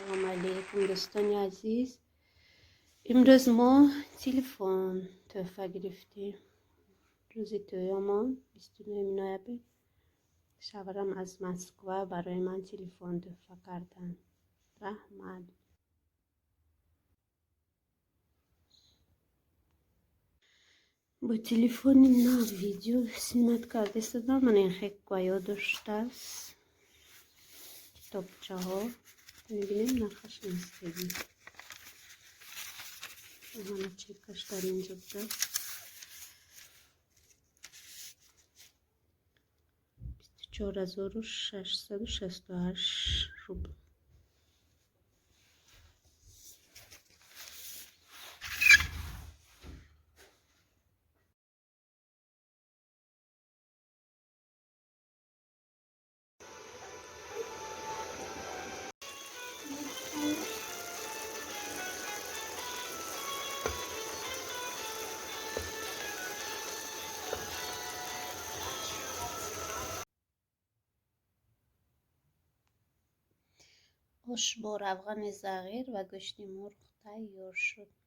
سلام علیکم دوستان عزیز. امروز ما تلفن تحفه گرفتیم. روز تویامان 29 نوامبر. شوهرم از مسکو برای من تلفن تحفه کردن. رحمت. با تلفن نه ویدیو سیمت کرده صدا من این خیلی گویا داشته است. کتابچه ها میبینیم نقش نستگی همه چکش در اینجا بوده. 4668 روبل. آش با روغن صغیر و گوشت مرغ تیار شد.